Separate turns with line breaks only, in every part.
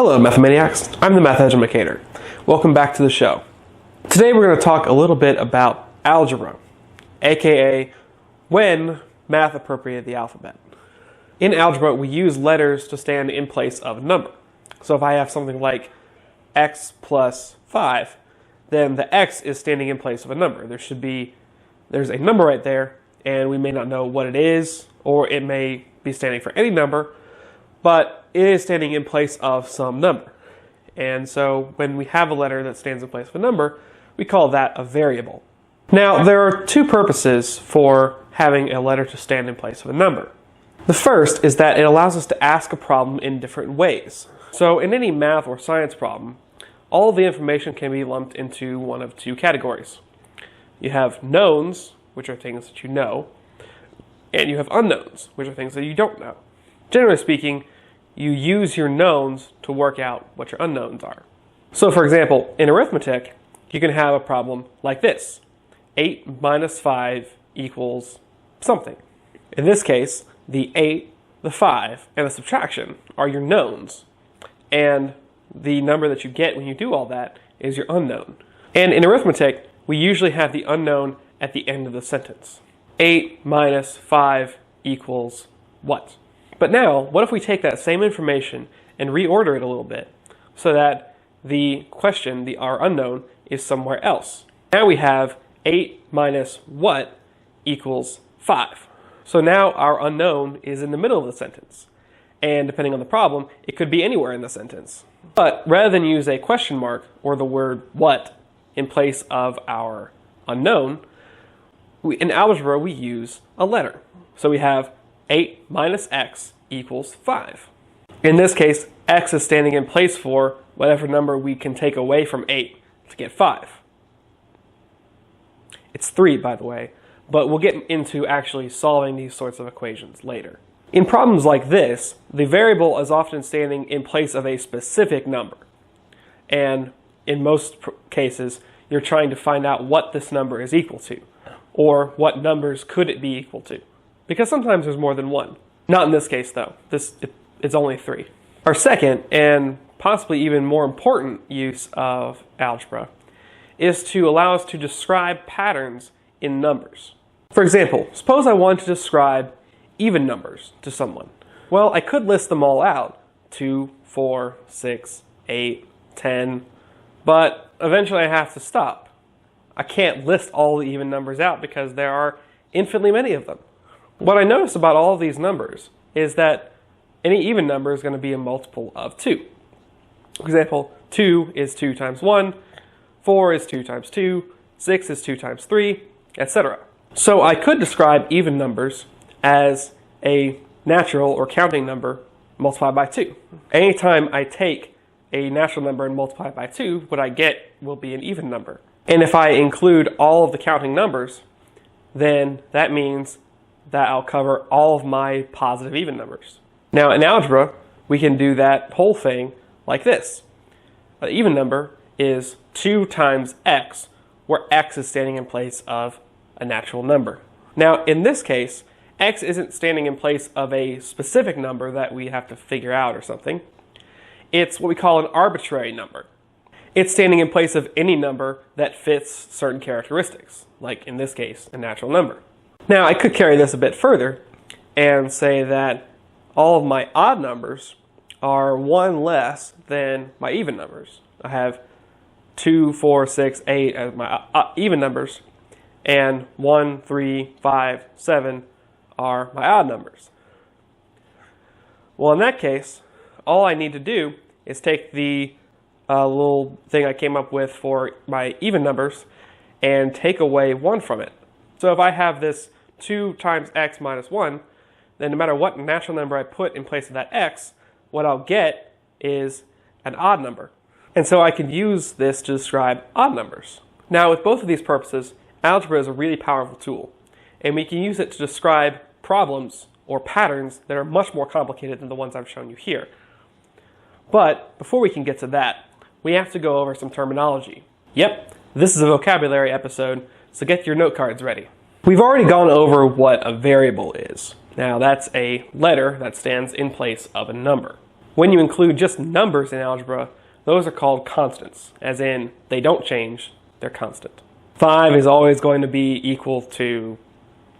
Hello Mathemaniacs, I'm the Math Edumacator. Welcome back to the show. Today we're going to talk a little bit about algebra, aka when math appropriated the alphabet. In algebra we use letters to stand in place of a number. So if I have something like x plus 5, then the x is standing in place of a number. There's a number right there, and we may not know what it is, or it may be standing for any number, but it is standing in place of some number. And so when we have a letter that stands in place of a number, we call that a variable. Now, there are two purposes for having a letter to stand in place of a number. The first is that it allows us to ask a problem in different ways. So in any math or science problem, all the information can be lumped into one of two categories. You have knowns, which are things that you know, and you have unknowns, which are things that you don't know. Generally speaking, you use your knowns to work out what your unknowns are. So for example, in arithmetic, you can have a problem like this. 8 minus 5 equals something. In this case, the 8, the 5, and the subtraction are your knowns. And the number that you get when you do all that is your unknown. And in arithmetic, we usually have the unknown at the end of the sentence. 8 minus 5 equals what? But now, what if we take that same information and reorder it a little bit so that the question, our unknown, is somewhere else? Now we have 8 minus what equals 5. So now our unknown is in the middle of the sentence. And depending on the problem, it could be anywhere in the sentence. But rather than use a question mark or the word what in place of our unknown, in algebra we use a letter. So we have 8 minus x equals 5. In this case, x is standing in place for whatever number we can take away from 8 to get 5. It's 3, by the way, but we'll get into actually solving these sorts of equations later. In problems like this, the variable is often standing in place of a specific number. And in most cases, you're trying to find out what this number is equal to, or what numbers could it be equal to. Because sometimes there's more than one. Not in this case, though. It's only 3. Our second, and possibly even more important use of algebra, is to allow us to describe patterns in numbers. For example, suppose I want to describe even numbers to someone. Well, I could list them all out, 2, 4, 6, 8, 10, but eventually I have to stop. I can't list all the even numbers out because there are infinitely many of them. What I notice about all of these numbers is that any even number is going to be a multiple of 2. For example, 2 is 2 times 1, 4 is 2 times 2, 6 is 2 times 3, etc. So I could describe even numbers as a natural or counting number multiplied by 2. Anytime I take a natural number and multiply it by 2, what I get will be an even number. And if I include all of the counting numbers, then that means that I'll cover all of my positive even numbers. Now in algebra, we can do that whole thing like this. An even number is 2 times x, where x is standing in place of a natural number. Now in this case, x isn't standing in place of a specific number that we have to figure out or something. It's what we call an arbitrary number. It's standing in place of any number that fits certain characteristics, like in this case, a natural number. Now I could carry this a bit further and say that all of my odd numbers are 1 less than my even numbers. I have 2, 4, 6, 8 as my even numbers, and 1, 3, 5, 7 are my odd numbers. Well, in that case, all I need to do is take the little thing I came up with for my even numbers and take away 1 from it. So if I have this 2 times x minus 1, then no matter what natural number I put in place of that x, what I'll get is an odd number. And so I can use this to describe odd numbers. Now with both of these purposes, algebra is a really powerful tool. And we can use it to describe problems or patterns that are much more complicated than the ones I've shown you here. But before we can get to that, we have to go over some terminology. Yep, this is a vocabulary episode, so get your note cards ready. We've already gone over what a variable is. Now that's a letter that stands in place of a number. When you include just numbers in algebra, those are called constants, as in they don't change, they're constant. 5 is always going to be equal to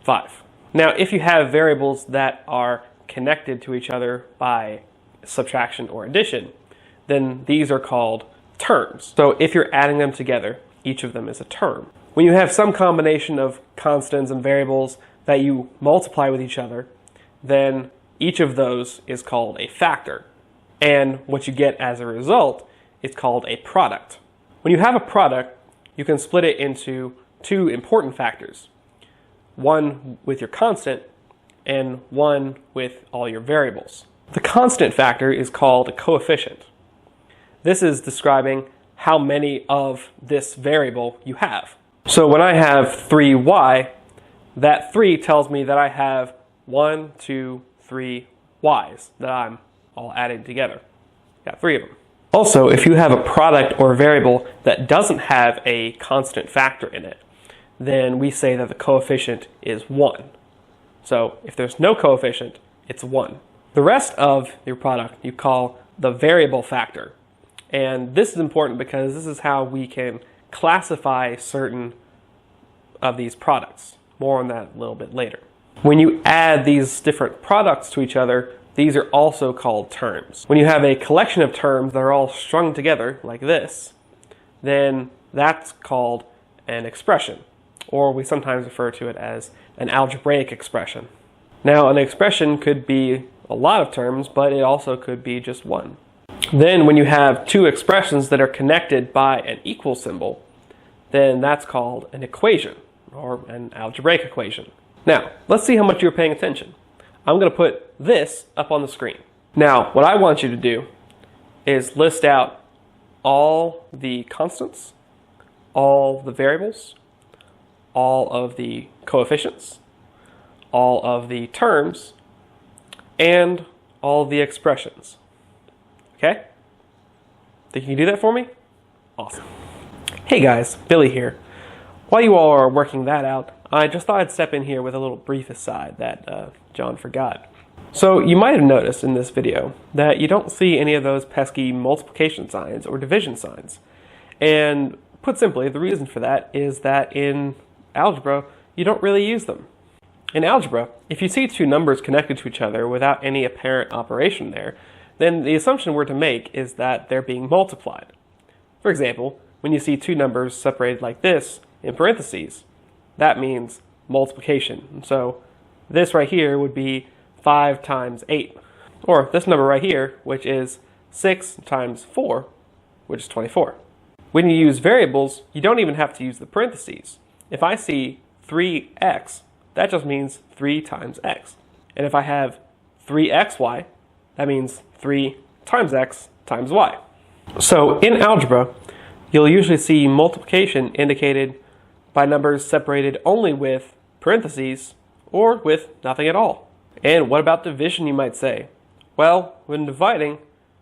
5. Now, if you have variables that are connected to each other by subtraction or addition, then these are called terms. So if you're adding them together, each of them is a term. When you have some combination of constants and variables that you multiply with each other, then each of those is called a factor. And what you get as a result is called a product. When you have a product, you can split it into two important factors. One with your constant and one with all your variables. The constant factor is called a coefficient. This is describing how many of this variable you have. So when I have 3y, that 3 tells me that I have 1, 2, 3 y's that I'm all adding together. Got 3 of them. Also, if you have a product or variable that doesn't have a constant factor in it, then we say that the coefficient is 1. So if there's no coefficient, it's 1. The rest of your product you call the variable factor. And this is important because this is how we can classify certain of these products. More on that a little bit later. When you add these different products to each other, these are also called terms. When you have a collection of terms that are all strung together like this, then that's called an expression, or we sometimes refer to it as an algebraic expression. Now, an expression could be a lot of terms, but it also could be just one. Then when you have two expressions that are connected by an equal symbol, then that's called an equation, or an algebraic equation. Now, let's see how much you're paying attention. I'm going to put this up on the screen. Now, what I want you to do is list out all the constants, all the variables, all of the coefficients, all of the terms, and all the expressions. Okay? Think you can do that for me? Awesome. Hey guys, Billy here. While you all are working that out, I just thought I'd step in here with a little brief aside that John forgot. So you might have noticed in this video that you don't see any of those pesky multiplication signs or division signs. And put simply, the reason for that is that in algebra, you don't really use them. In algebra, if you see two numbers connected to each other without any apparent operation there, then the assumption we're to make is that they're being multiplied. For example, when you see two numbers separated like this in parentheses, that means multiplication. So this right here would be 5 times 8. Or this number right here, which is 6 times 4, which is 24. When you use variables, you don't even have to use the parentheses. If I see 3x, that just means 3 times x. And if I have 3xy, that means 3 times x times y. So in algebra, you'll usually see multiplication indicated by numbers separated only with parentheses or with nothing at all. And what about division, you might say? Well, when dividing,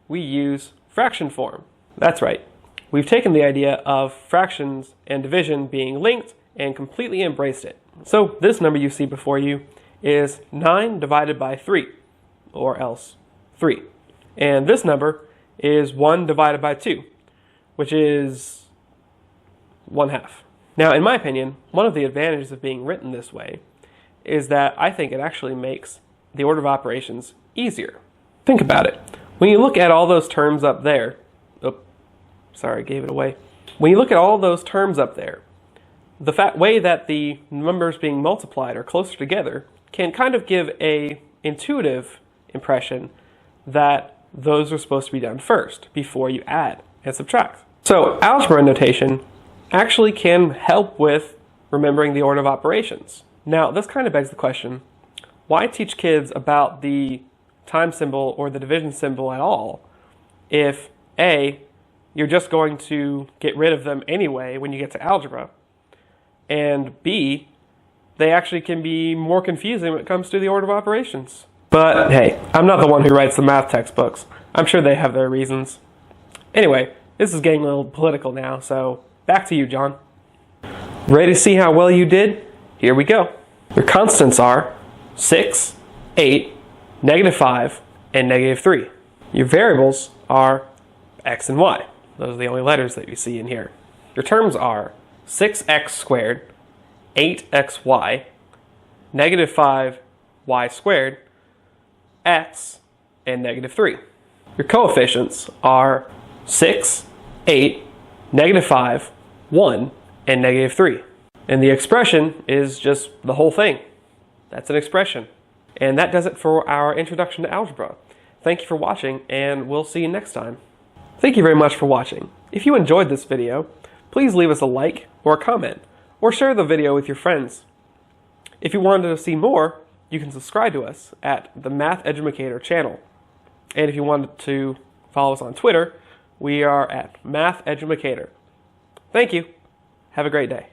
we use fraction form. That's right. We've taken the idea of fractions and division being linked and completely embraced it. So this number you see before you is 9 divided by 3, or else 3. And this number is 1 divided by 2, which is 1/2. Now, in my opinion, one of the advantages of being written this way is that I think it actually makes the order of operations easier. Think about it. When you look at all those terms up there, sorry, I gave it away. When you look at all those terms up there, the way that the numbers being multiplied are closer together can kind of give a intuitive impression that those are supposed to be done first before you add and subtract. So algebra notation actually can help with remembering the order of operations. Now, this kind of begs the question, why teach kids about the time symbol or the division symbol at all if A, you're just going to get rid of them anyway when you get to algebra, and B, they actually can be more confusing when it comes to the order of operations. But hey, I'm not the one who writes the math textbooks. I'm sure they have their reasons. Anyway, this is getting a little political now, so back to you, John. Ready to see how well you did? Here we go. Your constants are 6, 8, -5, and -3. Your variables are x and y. Those are the only letters that you see in here. Your terms are 6x squared, 8xy, negative 5y squared, x, and negative 3. Your coefficients are 6, 8, negative 5, 1, and negative 3. And the expression is just the whole thing. That's an expression. And that does it for our introduction to algebra. Thank you for watching, and we'll see you next time. Thank you very much for watching. If you enjoyed this video, please leave us a like or a comment, or share the video with your friends. If you wanted to see more, you can subscribe to us at the Math Edumacator channel. And if you wanted to follow us on Twitter, we are at Math Edumacator. Thank you. Have a great day.